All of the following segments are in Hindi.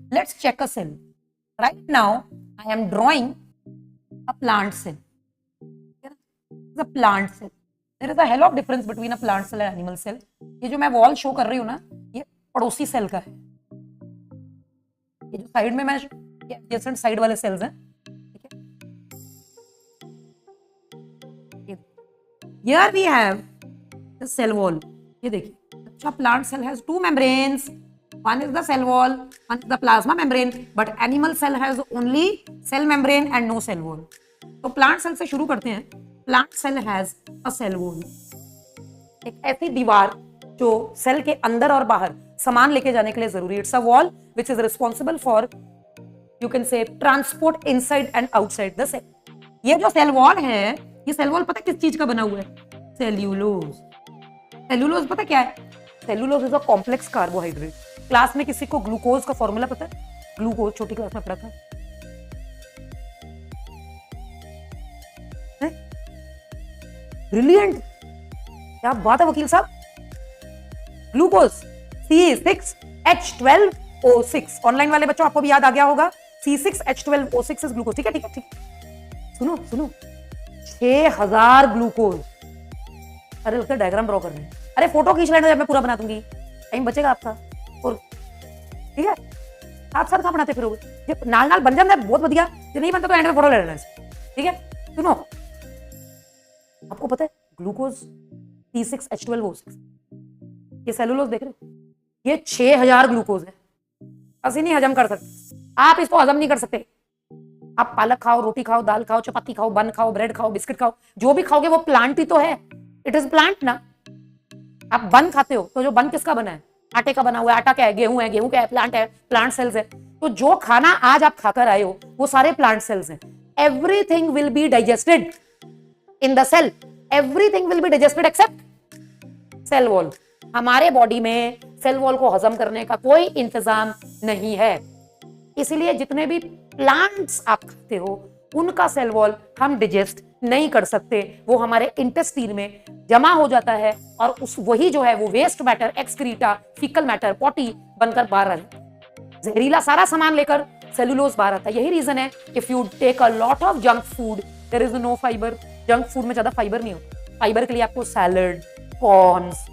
Let's check a cell. Right now, I am drawing a plant cell. It's a plant cell. There is a hell of difference between a plant cell and animal cell. ये जो मैं वॉल शो कर रही हूँ ना, ये पड़ोसी सेल का है. ये जो साइड में मैं एडजेसेंट साइड वाले सेल्स हैं, ठीक है. Here we have the cell wall. ये देखिए, अच्छा plant cell has two membranes. One is the cell wall, one is the plasma membrane, but animal cell has only cell membrane and no cell wall. तो plant cell से शुरू करते हैं. Plant cell has a cell wall. एक ऐसी दीवार जो सेल के अंदर और बाहर सामान लेके जाने के लिए जरूरी है. It's a wall which is responsible for, you can say, transport inside and outside the cell. ये जो सेल वॉल है, ये सेल वॉल पता किस चीज का बना हुआ है? सेल्यूलोज. सेल्यूलोज पता क्या है? Cellulose is a complex carbohydrate. Class में किसी को ग्लूकोज का फॉर्मूला पता है? ग्लूकोज छोटी क्लास में पढ़ा था. ब्रिलियंट, क्या बात है वकील साहब. Glucose C6H12O6. ऑनलाइन वाले बच्चों आपको भी याद आ गया होगा. C6H12O6 is glucose. ठीक है ठीक है ठीक. सुनो सुनो, 6000 ग्लूकोज. अरे उसका डायग्राम ड्रॉ कर रहे हैं. अरे फोटो खींच लेना, जब मैं पूरा बना दूंगी टाइम बचेगा आपका. और ठीक है, साथ साथ कहाँ बनाते फिरोगे? जब नाल नाल बन जाता है बहुत बढ़िया, जो नहीं बनता तो एंड में फोटो ले लेना. ठीक है, सुनो, आपको पता है ग्लूकोज C6H12O6, ये सेलुलोज देख रहे हो, ये 6000 ग्लूकोज है. ਅਸੀਂ नहीं हजम कर सकते. आप इसको हजम नहीं कर सकते. आप पालक खाओ, रोटी खाओ, दाल खाओ, चपाती खाओ, बन खाओ, ब्रेड खाओ, बिस्किट खाओ, जो भी खाओगे वो प्लांट ही तो है. इट इज प्लांट ना. आप बन खाते हो तो जो बन किसका बना है? आटे का बना हुआ है. आटा क्या है? गेहूं है. गेहूं क्या है? प्लांट है, प्लांट सेल्स है. तो जो खाना आज आप खाकर आए हो वो सारे प्लांट सेल्स हैं. Everything will be digested in the cell. Everything will be digested except cell wall. हमारे बॉडी में सेल वॉल को हजम करने का कोई इंतजाम नहीं है. इसीलिए जितने भी प्लांट्स आप खाते हो उनका सेल वॉल हम डिजेस्ट नहीं कर सकते. वो हमारे इंटेस्टाइन में जमा हो जाता है और उस वही जो है वो waste matter, excreta, faecal matter, potty बनकर बाहर आ जाता है. जहरीला सारा सामान लेकर सेलुलोज बाहर आता है. यही रीजन है if you take a lot of junk food there is no fibre. Junk food में ज्यादा फाइबर नहीं होता. फाइबर के लिए आपको salad, corns,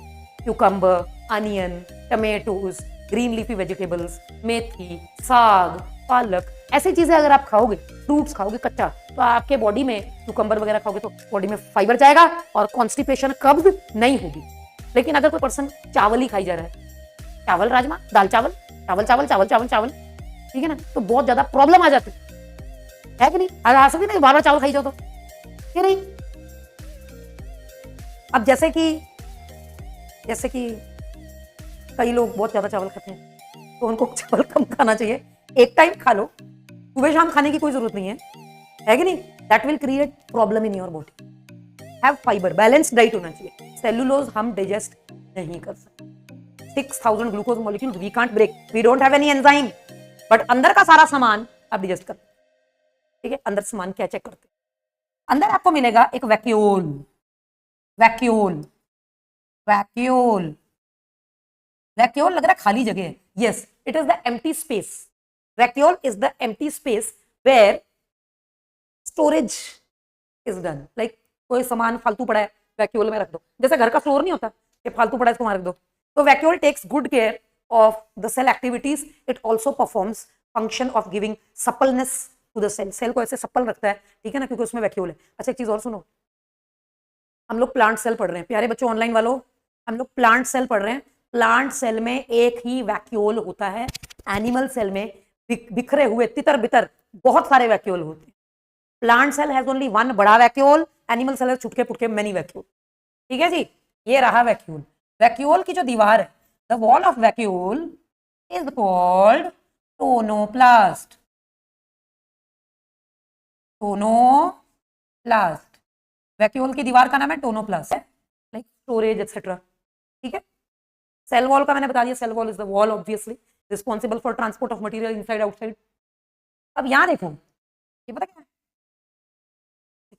cucumber, onion, tomatoes, green leafy vegetables, मेथी, साग, पालक, ऐसी चीजें अगर आप खाओगे, फ्रूट्स खाओगे कच्चा, तो आपके बॉडी में क्यूकम्बर वगैरह खाओगे तो बॉडी में फाइबर जाएगा और कॉन्स्टिपेशन कब्ज नहीं होगी. लेकिन अगर कोई पर्सन चावल ही खाई जा रहा है, चावल राजमा, दाल चावल, चावल चावल चावल चावल चावल, ठीक है ना, तो बहुत ज्यादा प्रॉब्लम आ जाती है कि नहीं? आ सकती नहीं बार बार चावल खाई जाओ तो, कि नहीं? अब जैसे कि कई लोग बहुत ज्यादा चावल खाते हैं तो उनको चावल कम खाना चाहिए. एक टाइम खा लो, सुबह शाम खाने की कोई जरूरत नहीं है कि नहीं? That will create problem in your body. Have fibre, balanced diet होना चाहिए. सेलुलोज हम डाइजेस्ट नहीं कर सकते. 6000 glucose molecules we can't break. We don't have any enzyme. But अंदर का सारा सामान आप डाइजेस्ट करते. ठीक है, अंदर सामान क्या चेक करते. अंदर आपको मिलेगा एक वैक्यूल. वैक्यूल वैक्यूल वैक्यूल लग रहा है खाली जगह है. Yes, it is the empty space. Vacuole is the empty space where storage is done. Like कोई सामान फालतू पड़ा है, वैक्यूल में रख दो. जैसे घर का फ्लोर नहीं होता कि फालतू पड़ा है इसको वहां रख दो. तो vacuole takes good care of the cell activities. It also performs function of giving suppleness to the cell. Cell को ऐसे सप्पल रखता है, ठीक है ना, क्योंकि उसमें वैक्यूल है. अच्छा एक चीज और सुनो, हम लोग प्लांट सेल पढ़ रहे हैं. प्यारे बच्चों ऑनलाइन वालों, हम लोग प्लांट सेल पढ़ रहे हैं. प्लांट सेल में एक ही वैक्यूल होता है. एनिमल सेल में बिखरे हुए तितर बितर बहुत सारे वैक्यूल होते हैं. Plant cell has only one बड़ा वैक्यूल. एनिमल सेल है छुटके पुटके मैनी वैक्यूल. ठीक है जी, ये रहा वैक्यूल. वैक्यूल की जो दीवार है, the wall of vacuole is called tonoplast. Tonoplast. Vacuole की दीवार का नाम है टोनोप्लास्ट. Like storage etcetera. ठीक है. सेल वॉल का मैंने बता दिया. Cell wall is the wall obviously responsible for transport of material inside outside. अब यहां देखो, ये पता क्या है?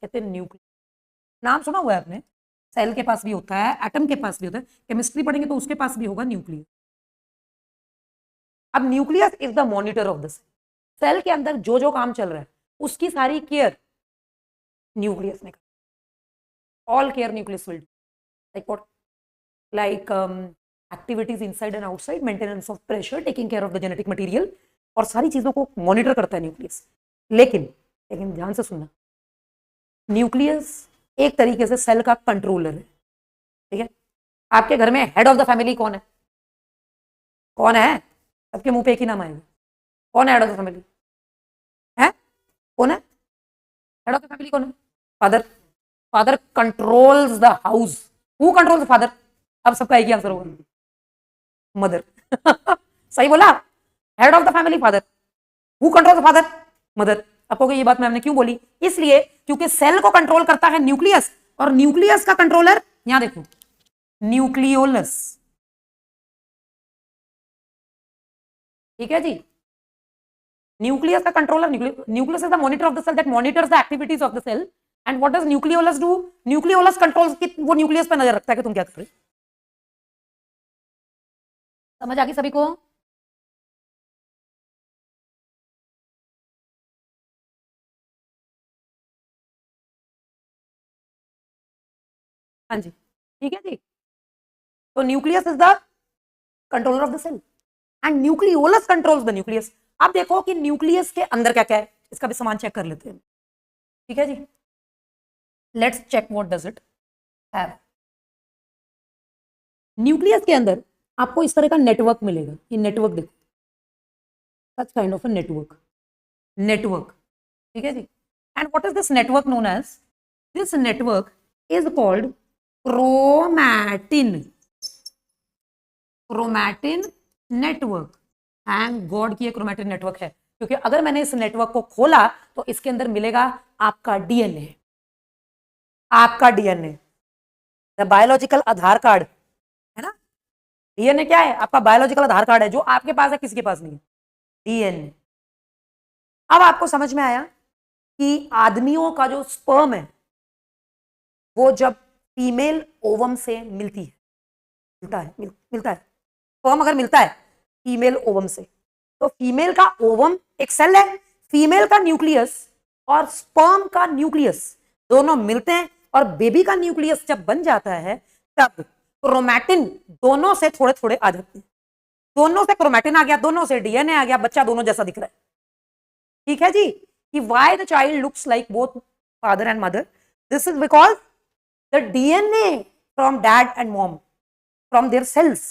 कहते हैं न्यूक्लियस. नाम सुना हुआ है आपने? सेल के पास भी होता है, एटम के पास भी होता है. केमिस्ट्री पढ़ेंगे तो उसके पास भी होगा न्यूक्लियस. अब nucleus is the monitor of the cell के अंदर जो जो काम चल रहा है उसकी सारी केयर न्यूक्लियस ने, all care nucleus will, like what, like activities inside and outside, maintenance of pressure, taking care of the genetic material, और सारी चीजों को मॉनिटर करता है न्यूक्लियस। लेकिन ध्यान से सुनना, न्यूक्लियस एक तरीके से सेल का कंट्रोलर है, ठीक है। आपके घर में हेड ऑफ द फैमिली कौन है? कौन है? सबके मुंह पे एक ही नाम आएगा, कौन है हेड ऑफ द फैमिली? है कौन है हेड ऑफ द फैमिली? कौन है? Father. Father controls the house. Who controls father? अब सबका एक ही आंसर होगा, मदर। सही बोला, head of the family father. Who controls father? Mother. आपको ये बात मैंने क्यों बोली? इसलिए क्योंकि सेल को कंट्रोल करता है न्यूक्लियस, और न्यूक्लियस का कंट्रोलर यहां देखो, न्यूक्लियोलस, ठीक है जी। न्यूक्लियस का controller, nucleus is the monitor of the cell that monitors the activities of the cell. And what does nucleolus do? Nucleolus controls की, वो न्यूक्लियस पर नजर रखता है कि तुम क्या कर रहे हो। समझ आ गई सभी को? हाँ जी, ठीक है जी। तो nucleus is the controller of the cell and nucleolus controls the nucleus. अब देखो कि न्यूक्लियस के अंदर क्या क्या है, इसका भी सामान चेक कर लेते हैं, ठीक है जी। Let's check what does it have. Nucleus के अंदर आपको इस तरह का नेटवर्क मिलेगा, ये नेटवर्क देखो, such kind of a network, network, ठीक है जी। And what is this network known as? This network is called chromatin, chromatin network. Thank god कि ये क्रोमैटिन नेटवर्क है, क्योंकि अगर मैंने इस नेटवर्क को खोला तो इसके अंदर मिलेगा आपका डीएनए, आपका DNA, the biological Aadhaar card, है ना। डीएनए क्या है? आपका बायोलॉजिकल आधार कार्ड है, जो आपके पास है, किसी के पास नहीं है, डीएनए। अब आपको समझ में आया कि आदमियों का जो स्पर्म है वो जब फीमेल ओवम से मिलती है, मिलता है स्पर्म अगर मिलता है फीमेल ओवम से, तो फीमेल का ओवम एक सेल है, फीमेल का न्यूक्लियस और स्पर्म का न्यूक्लियस दोनों मिलते हैं, और बेबी का न्यूक्लियस जब बन जाता है तब क्रोमैटिन दोनों से थोड़े थोड़े आ जाते हैं, दोनों से क्रोमैटिन आ गया, दोनों से डीएनए आ गया, बच्चा दोनों जैसा दिख रहा है, ठीक है जी। कि why the child looks like both father and mother? This is because the DNA from dad and mom, from their cells.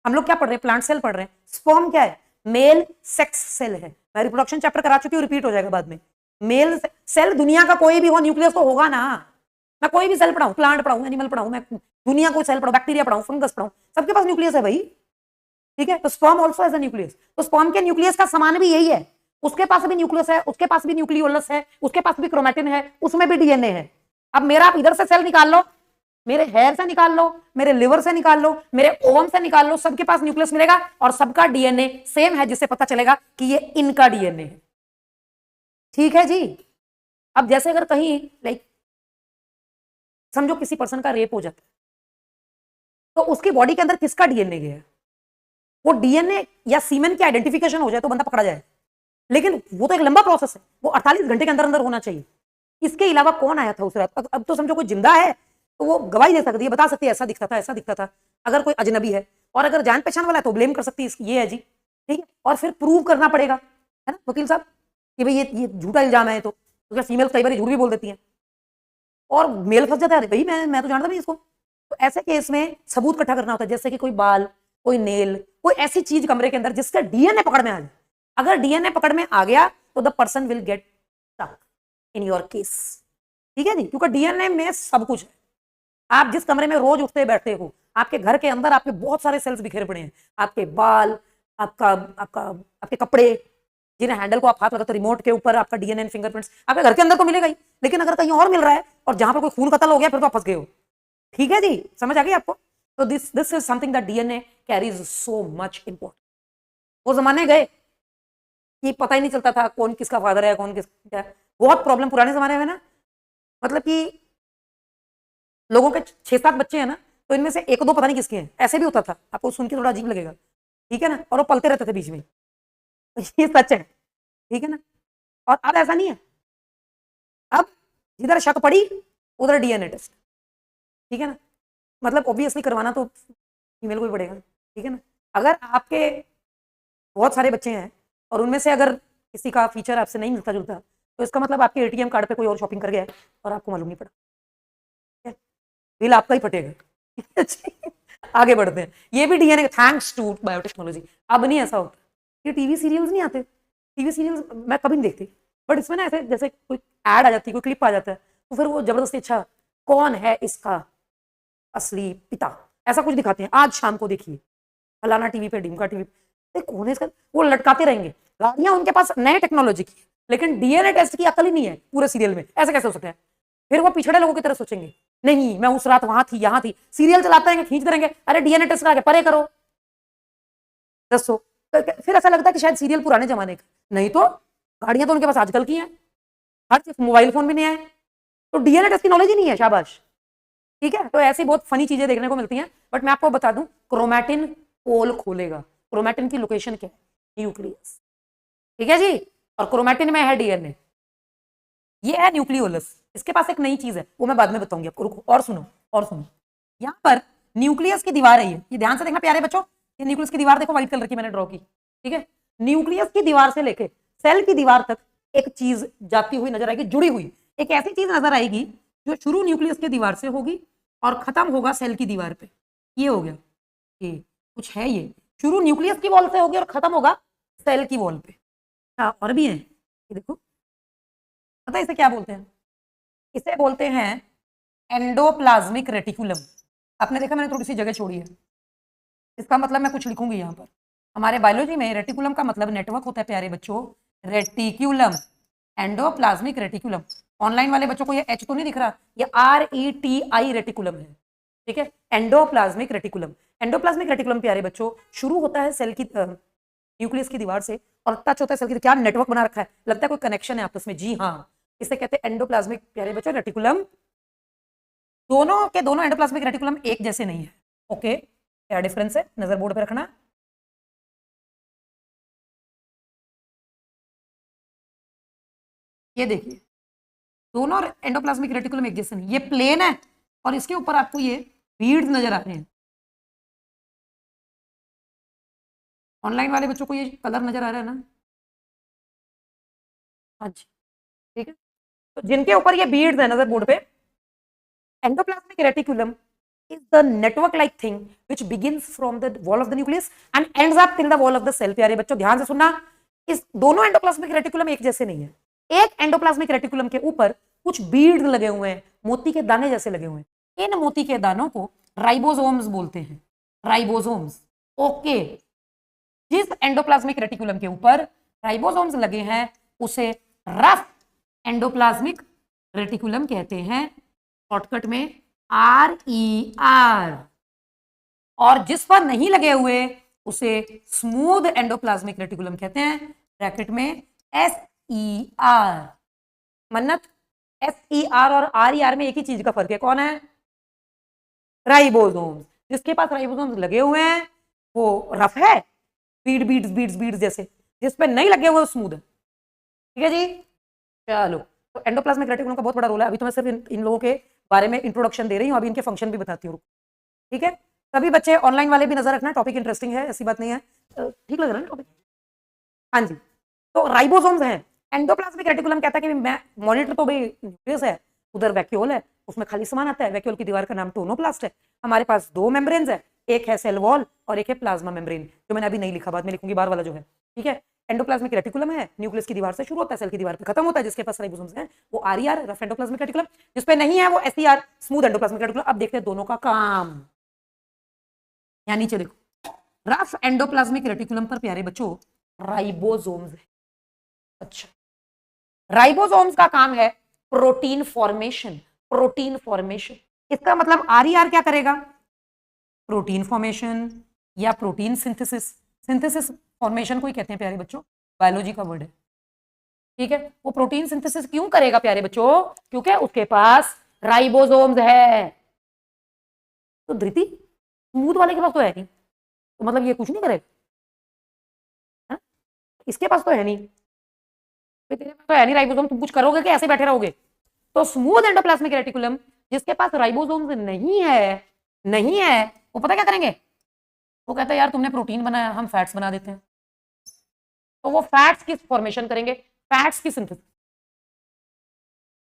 हम लोग क्या पढ़ रहे हैं? प्लांट सेल पढ़ रहे हैं। स्पर्म क्या है? मेल सेक्स सेल है। मैं रिप्रोडक्शन चैप्टर करा चुकी हूँ, रिपीट हो जाएगा बाद में। मेल सेल दुनिया का कोई भी हो, न्यूक्लियस तो होगा ना। मैं कोई भी सेल पढ़ाऊं, प्लांट पढ़ाऊं, एनिमल पढ़ाऊं, मैं दुनिया को सेल पढ़ाऊं, बैक्टीरिया पढ़ाऊं, फंगस पढ़ाऊं, सबके पास न्यूक्लियस है भाई, ठीक है। तो sperm also as a nucleus. तो स्पर्म के न्यूक्लियस का समान भी यही है, उसके पास भी न्यूक्लियस है, उसके पास भी न्यूक्लियोलस है, उसके पास भी क्रोमैटिन है, उसमें भी डीएनए है। अब मेरा आप इधर से सेल निकाल लो, मेरे हेयर से निकाल लो, मेरे लिवर से निकाल लो, मेरे ओवम से निकाल लो, सबके पास न्यूक्लियस मिलेगा और सबका डीएनए सेम है, जिससे पता चलेगा कि ये इनका डीएनए है, ठीक है जी। अब जैसे अगर कहीं लाइक समझो किसी पर्सन का रेप हो जाता है, तो उसकी बॉडी के अंदर किसका डीएनए गया है? वो डीएनए या सीमेन की आइडेंटिफिकेशन हो जाए तो बंदा पकड़ा जाए, लेकिन वो तो एक लंबा प्रोसेस है, वो 48 घंटे के अंदर अंदर होना चाहिए। इसके अलावा कौन आया था उस रात? अब तो समझो कोई जिंदा है तो वो गवाही दे सकती है, बता सकती है ऐसा दिखता था, ऐसा दिखता था। अगर कोई अजनबी है और अगर जान पहचान वाला है तो ब्लेम कर सकती है, ये है जी, ठीक है। और फिर प्रूव करना पड़ेगा, है ना वकील साहब, कि भाई ये झूठा इल्जाम है। तो फीमेल कई बार झूठ भी बोल देती है और मेल फंस जाता है, भाई मैं तो जानता नहीं इसको। तो ऐसे केस में सबूत इकट्ठा करना होता है, जैसे कि कोई बाल, कोई नेल, कोई ऐसी चीज कमरे के अंदर जिसका डीएनए पकड़ में आ जाए। अगर डीएनए पकड़ में आ गया तो the person will get stuck in your case, ठीक है जी, क्योंकि डीएनए में सब कुछ है। आप जिस कमरे में रोज उठते बैठते हो, आपके घर के अंदर आपके बहुत सारे सेल्स बिखेरे पड़े हैं, आपके बाल, आपका आपका आपके कपड़े, जिन्हें हैंडल को आप हाथ लगाते हो, रिमोट के ऊपर आपका डीएनए फिंगरप्रिंट्स आपके घर के अंदर तो मिलेगा ही, लेकिन अगर कहीं और मिल रहा है और जहां पर कोई खून कतल हो गया फिर तो आप फंस गए हो, ठीक है जी। समझ आ गई आपको? तो this is something that DNA carries so much important. वो जमाने गए कि पता ही नहीं चलता था कौन किसका फादर है, कौन किसका है। बहुत प्रॉब्लम पुराने जमाने में ना, मतलब कि लोगों के 6-7 बच्चे हैं ना, तो इनमें से एक दो पता नहीं किसके हैं, ऐसे भी होता था। आपको सुन के थोड़ा अजीब लगेगा, ठीक है ना, और वो पलते रहते थे बीच में। ये सच है, ठीक है ना। और अब ऐसा नहीं है, अब जिधर शक पड़ी उधर डीएनए टेस्ट, ठीक है ना। मतलब ऑब्वियसली करवाना तो फीमेल को ही पड़ेगा, ठीक है ना। अगर आपके बहुत सारे बच्चे हैं और उनमें से अगर किसी का फीचर आपसे नहीं मिलता जुलता, तो इसका मतलब आपके एटीएम कार्ड पे कोई और शॉपिंग कर गया है और आपको मालूम नहीं पड़ा, ठीक है? बिल आपका ही फटेगा। आगे बढ़ते हैं। ये भी डीएनए, थैंक्स टू बायोटेक्नोलॉजी। अब नहीं ऐसा होता, ये टीवी सीरियल्स नहीं आते, टीवी सीरियल्स मैं कभी नहीं देखती, बट इसमें ना ऐसे जैसे कोई ऐड आ जाती है, कोई क्लिप आ जाता है, तो फिर वो जबरदस्ती, अच्छा कौन है इसका असली पिता, ऐसा कुछ दिखाते हैं, आज शाम को देखिए फलाना टीवी पे, ढिमका टीवी पे, कौन है इसका, वो लटकाते रहेंगे। गाड़ियां उनके पास नए टेक्नोलॉजी की, लेकिन डीएनए टेस्ट की अकल ही नहीं है पूरे सीरियल में, ऐसे कैसे हो सकता है। फिर वो पिछड़े लोगों की तरह सोचेंगे, नहीं मैं उस रात वहां थी, यहां थी, सीरियल चलाते रहेंगे, खींचते रहेंगे, अरे डीएनए टेस्ट करा के परे करो, दसो। फिर ऐसा लगता है कि शायद सीरियल पुराने जमाने का, नहीं तो गाड़ियां तो उनके पास आजकल की हैं, हर चीज, मोबाइल फोन भी नहीं है, तो डीएनए टेस्ट की नॉलेज ही नहीं है, शाबाश, ठीक है। तो ऐसी बहुत फनी चीजें देखने को मिलती हैं, बट मैं आपको बता दूं, क्रोमैटिन पोल खोलेगा। क्रोमैटिन की लोकेशन क्या है, न्यूक्लियस, ठीक है जी, और क्रोमैटिन में है डीएनए, ये है न्यूक्लियोलस। इसके पास एक नई चीज है, वो मैं बाद में बताऊंगी आपको, रुको और सुनो, और सुनो। यहाँ पर न्यूक्लियस की दीवार है, ये ध्यान से देखना प्यारे बच्चों, ये न्यूक्लियस की दीवार देखो, व्हाइट कलर की मैंने ड्रॉ की, ठीक है। न्यूक्लियस की दीवार से लेके सेल की दीवार तक एक चीज जाती हुई नजर आएगी, जुड़ी हुई एक ऐसी चीज नजर आएगी जो शुरू न्यूक्लियस की दीवार से होगी और खत्म होगा सेल की दीवार पे। ये हो गया, ये कुछ है, ये शुरू न्यूक्लियस की वॉल से होगी और खत्म होगा सेल की वॉल पे। हाँ, और भी है, ये देखो, पता है इसे क्या बोलते हैं, इसे बोलते हैं एंडोप्लाज्मिक रेटिकुलम। आपने देखा मैंने थोड़ी सी जगह छोड़ी है, इसका मतलब मैं कुछ लिखूंगी यहाँ पर। हमारे बायोलॉजी में रेटिकुलम का मतलब नेटवर्क होता है प्यारे बच्चों, रेटिक्यूलम, एंडोप्लाज्मिक रेटिकुलम। ऑनलाइन वाले बच्चों को ये एच तो नहीं दिख रहा, ये RETI रेटिकुलम है, ठीक है, एंडोप्लाज्मिक रेटिकुलम। एंडोप्लाज्मिक रेटिकुलम प्यारे बच्चों शुरू होता है सेल की न्यूक्लियस की दीवार से और टच होता है सेल की, क्या नेटवर्क बना रखा है, लगता है कोई कनेक्शन है आपस में, जी हाँ, इसे कहते हैं एंडोप्लाज्मिक प्यारे बच्चों रेटिकुलम। दोनों के दोनों एंडोप्लाज्मिक रेटिकुलम एक जैसे नहीं है, ओके, क्या डिफरेंस है नजर बोर्ड पे रखना। ये देखिए, दोनों एंडोप्लाज्मिक रेटिकुलम एक जैसे नहीं, ये प्लेन है और इसके ऊपर आपको ये बीड्स नजर आ रहे हैं। ऑनलाइन वाले बच्चों को ये कलर नजर आ रहा है ना, हाँ जी, ठीक है। तो जिनके ऊपर ये बीड्स है नजर बोर्ड पे, endoplasmic reticulum is the network like thing which begins from the wall of the nucleus and ends up till the wall of the cell। प्यारे बच्चों ध्यान से सुनना, इस दोनों एंडोप्लाज्मिक रेटिकुलम एक जैसे नहीं है। एक एंडोप्लाज्मिक रेटिकुलम के ऊपर कुछ बीड्स लगे हुए हैं, मोती के दाने जैसे लगे हुए हैं, इन मोती के दानों को राइबोसोम्स बोलते हैं, राइबोसोम्स, ओके। जिस एंडोप्लाज्मिक रेटिकुलम के ऊपर राइबोसोम्स लगे हैं उसे रफ एंडोप्लाज्मिक रेटिकुलम कहते हैं, शॉर्टकट में RER। और जिस पर नहीं लगे हुए उसे स्मूथ एंडोप्लाज्मिक रेटिकुलम कहते हैं, ब्रैकेट में SER। मन्नत, SER और RER में एक ही चीज का फर्क है, कौन है, राइबोसोम्स। जिसके पास राइबोसोम्स लगे हुए हैं वो रफ है, बीड बीड्स बीड्स बीड्स जैसे, जिस पे नहीं लगे हुए वो स्मूथ है, ठीक है जी। चलो, तो एंडोप्लाज्मिक रेटिकुलम का बहुत बड़ा रोल है। अभी तो मैं सिर्फ इन लोगों के बारे में इंट्रोडक्शन दे रही हूँ, अभी इनके फंक्शन भी बताती हूँ, ठीक है। सभी बच्चे ऑनलाइन वाले भी नजर रखना, टॉपिक इंटरेस्टिंग है, ऐसी बात नहीं है, ठीक लग रहा है ना टॉपिक, हाँ जी। तो राइबोसोम्स हैं, एंडोप्लाज्मिक रेटिकुलम कहता है कि मैं मॉनिटर तो भाई न्यूक्लियस है, उधर वैक्यूल है, उसमें खाली सामान आता है, वैक्यूल की दीवार का नाम टोनोप्लास्ट है। हमारे पास दो मेम्ब्रेन्स है, एक है सेल वॉल और एक है प्लाज्मा मेम्ब्रेन, जो मैंने अभी नहीं लिखा, बाद में लिखूंगी, बाहर वाला जो है, ठीक है। एंडोप्लाज्मिक रेटिकुलम है, न्यूक्लियस की दीवार से शुरू होता है, सेल की दीवार पे खत्म होता है, जिसके पास राइबोसोम्स हैं वो RER, रफ एंडोप्लाज्मिक रेटिकुलम, जिसपे नहीं है वो SER, स्मूथ एंडोप्लाज्मिक रेटिकुलम। अब देखते हैं दोनों का काम, यहाँ नीचे देखो, रफ एंडोप्लाज्मिक रेटिकुलम पर प्यारे बच्चों राइबोसोम्स है। अच्छा, राइबोसोम्स का काम है प्रोटीन फॉर्मेशन, प्रोटीन फॉर्मेशन। इसका मतलब RER क्या करेगा, प्रोटीन फॉर्मेशन या प्रोटीन सिंथेसिस। सिंथेसिस फॉर्मेशन को ही कहते हैं प्यारे बच्चों, बायोलॉजी का वर्ड है, ठीक है। वो प्रोटीन सिंथेसिस क्यों करेगा प्यारे बच्चों, क्योंकि उसके पास राइबोसोम्स है। तो धृति स्मूथ वाले के पास तो है नहीं, तो मतलब ये कुछ नहीं करेगा, इसके पास तो है नहीं, तेरे पास तो है नहीं राइबोसोम, तुम कुछ करोगे कि ऐसे बैठे रहोगे? तो स्मूथ एंडोप्लाज्मिक रेटिकुलम जिसके पास राइबोसोम्स नहीं है, वो पता क्या करेंगे? वो कहता है यार तुमने प्रोटीन बनाया, हम फैट्स बना देते हैं। तो वो फैट्स की फॉर्मेशन करेंगे, फैट्स की सिंथेसिस